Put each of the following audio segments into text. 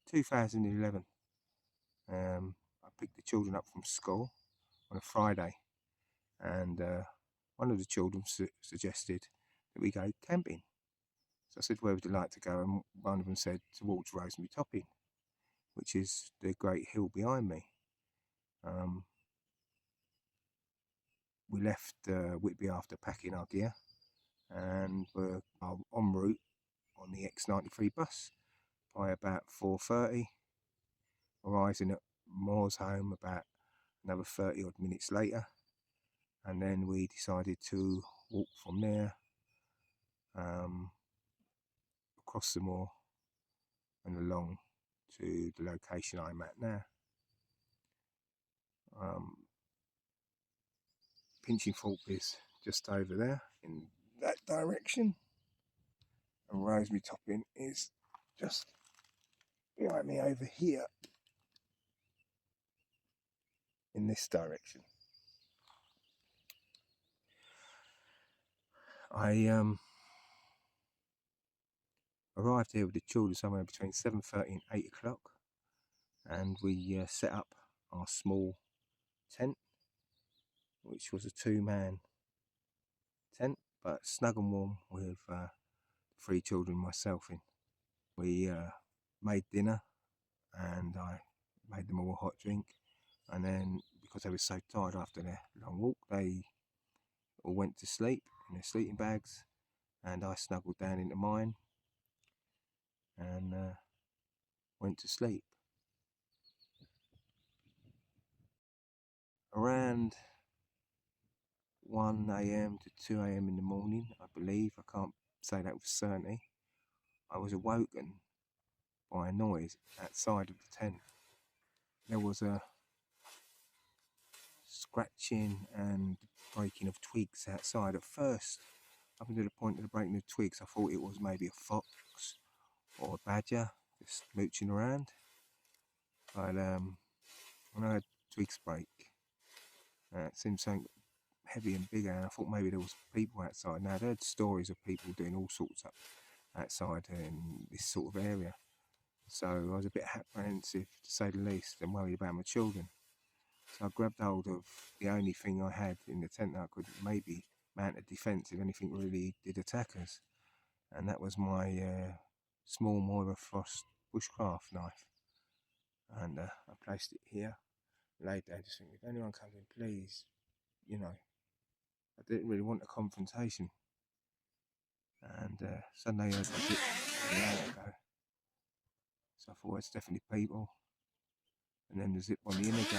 2011. I picked the children up from school on a Friday, and one of the children suggested that we go camping. So I said, where would you like to go? And one of them said, towards Rosemary Topping, which is the great hill behind me. We left Whitby after packing our gear, and were en route on the X93 bus by about 4:30, arriving at Moorsholme about another 30 odd minutes later, and then we decided to walk from there across the moor and along to the location I'm at now. Pinchinthorpe is just over there in that direction, and Rosemary Topping is just behind me over here in this direction. I arrived here with the children somewhere between 7:30 and 8 o'clock, and we set up our small tent, which was a 2-man tent, but snug and warm with 3 children, myself in. We made dinner, and I made them all a hot drink, and then because they were so tired after their long walk, they all went to sleep in their sleeping bags, and I snuggled down into mine and went to sleep. Around 1 AM to 2 AM in the morning, I believe, I can't say that with certainty, I was awoken by a noise outside of the tent. There was a scratching and breaking of twigs outside. At first, up until the point of the breaking of twigs, I thought it was maybe a fox or a badger just mooching around. But when I heard twigs break, it seemed something heavy and bigger, and I thought maybe there was people outside. Now, I'd heard stories of people doing all sorts up outside in this sort of area, so I was a bit apprehensive, to say the least, and worried about my children. So I grabbed hold of the only thing I had in the tent that I could maybe mount a defence if anything really did attack us, and that was my small Moira Frost bushcraft knife. And I placed it here, laid down, just thinking, if anyone comes in, please, you know, I didn't really want a confrontation. And suddenly I got it an hour ago, so I thought it's definitely people. And then the zip on the inner go,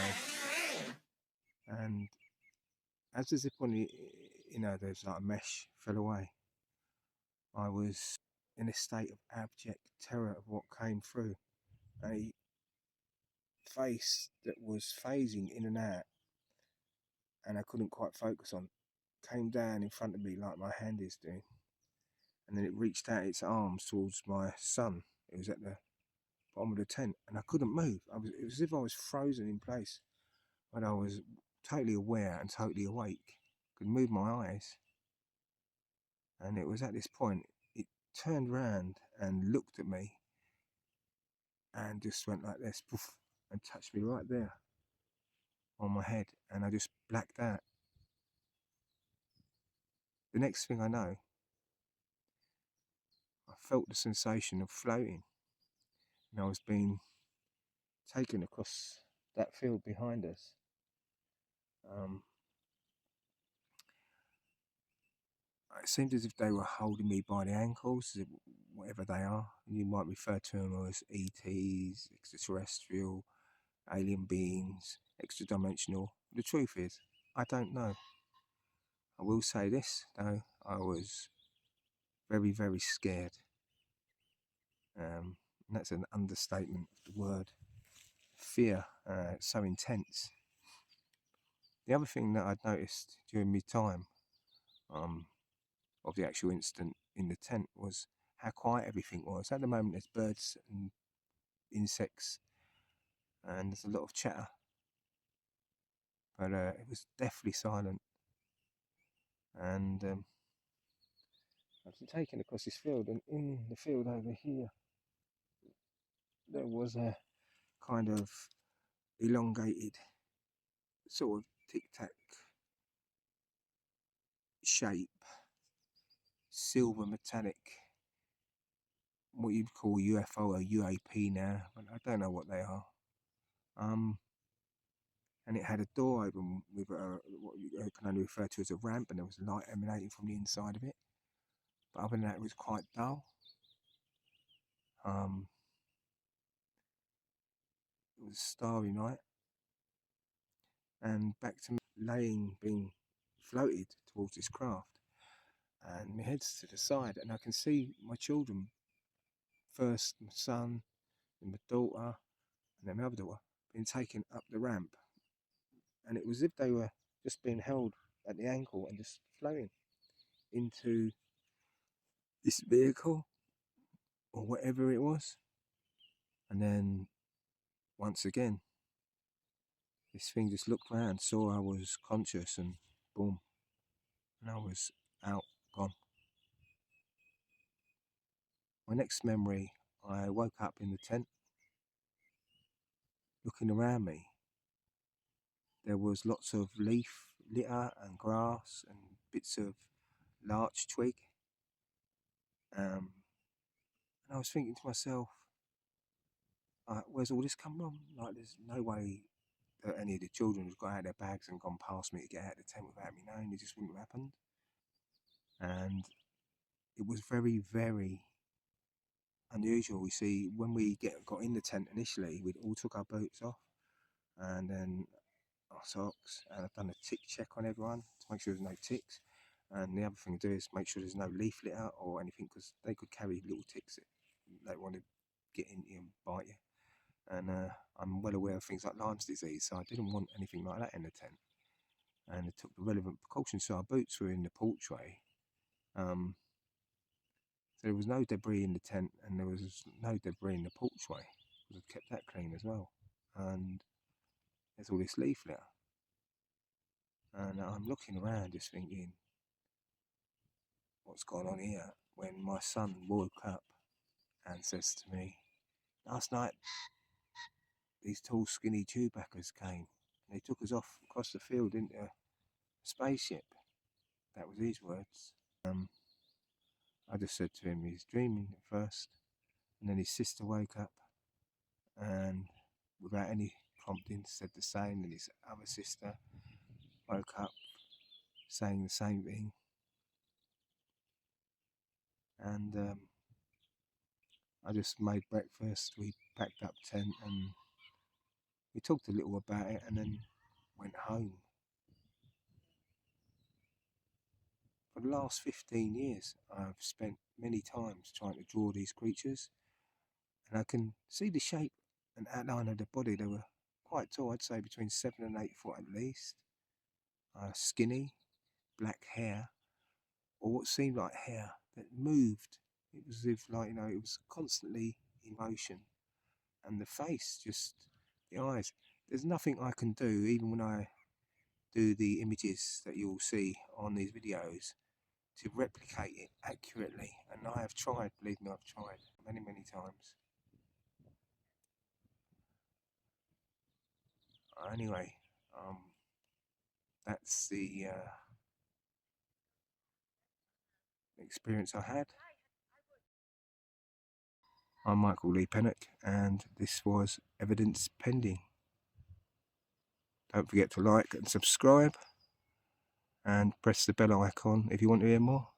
and as the zip on the, there's like a mesh fell away, I was in a state of abject terror of what came through. A face that was phasing in and out, and I couldn't quite focus on, came down in front of me like my hand is doing, and then it reached out its arms towards my son, who was at the bottom of the tent, and I couldn't move. It was as if I was frozen in place, but I was totally aware and totally awake, could move my eyes. And it was at this point it turned around and looked at me and just went like this, poof, and touched me right there on my head, and I just blacked out. The next thing I know, I felt the sensation of floating, and I was being taken across that field behind us. It seemed as if they were holding me by the ankles, whatever they are. You might refer to them as ETs, extraterrestrial, alien beings, extra-dimensional. The truth is, I don't know. I will say this, though, I was very, very scared. And that's an understatement of the word. Fear, so intense. The other thing that I'd noticed during my time of the actual incident in the tent was how quiet everything was. At the moment there's birds and insects and there's a lot of chatter, but it was deathly silent. And I was taken across this field, and in the field over here there was a kind of elongated sort of tic-tac shape, silver metallic, what you'd call UFO or UAP now, but I don't know what they are. And it had a door open with what you can only refer to as a ramp, and there was light emanating from the inside of it. But other than that, it was quite dull. It was a starry night, and back to me being floated towards this craft, and my head's to the side, and I can see my children, first my son, and my daughter, and then my other daughter, being taken up the ramp, and it was as if they were just being held at the ankle and just floating into this vehicle or whatever it was. And then once again, this thing just looked round, saw I was conscious, and boom, and I was out, gone. My next memory, I woke up in the tent, looking around me. There was lots of leaf litter and grass and bits of larch twig. And I was thinking to myself, where's all this come from? Like, there's no way that any of the children would have got out of their bags and gone past me to get out of the tent without me knowing. It just wouldn't have happened. And it was very, very unusual. You see, when we got in the tent initially, we all took our boots off and then our socks, and I've done a tick check on everyone to make sure there's no ticks. And the other thing to do is make sure there's no leaf litter or anything, because they could carry little ticks that they want to get into you and bite you. And I'm well aware of things like Lyme's disease, so I didn't want anything like that in the tent. And I took the relevant precautions, so our boots were in the porchway. So there was no debris in the tent, and there was no debris in the porchway, because I've kept that clean as well. And there's all this leaf litter. And I'm looking around just thinking, what's going on here? When my son woke up and says to me, last night these tall skinny Chewbaccas came and they took us off across the field into a spaceship. That was his words. I just said to him he's dreaming at first, and then his sister woke up and without any prompting said the same, and his other sister woke up saying the same thing. And I just made breakfast, we packed up tent, and we talked a little about it, and then went home. For the last 15 years, I've spent many times trying to draw these creatures, and I can see the shape and outline of the body. They were quite tall, I'd say between 7 and 8 foot at least. Skinny, black hair, or what seemed like hair that moved. It was as if, like, it was constantly in motion. And the face, just the eyes. There's nothing I can do, even when I do the images that you'll see on these videos, to replicate it accurately. And I have tried, believe me, I've tried many, many times. Anyway, that's the experience I had. I'm Michael Lee Pennock, and this was Evidence Pending. Don't forget to like and subscribe, and press the bell icon if you want to hear more.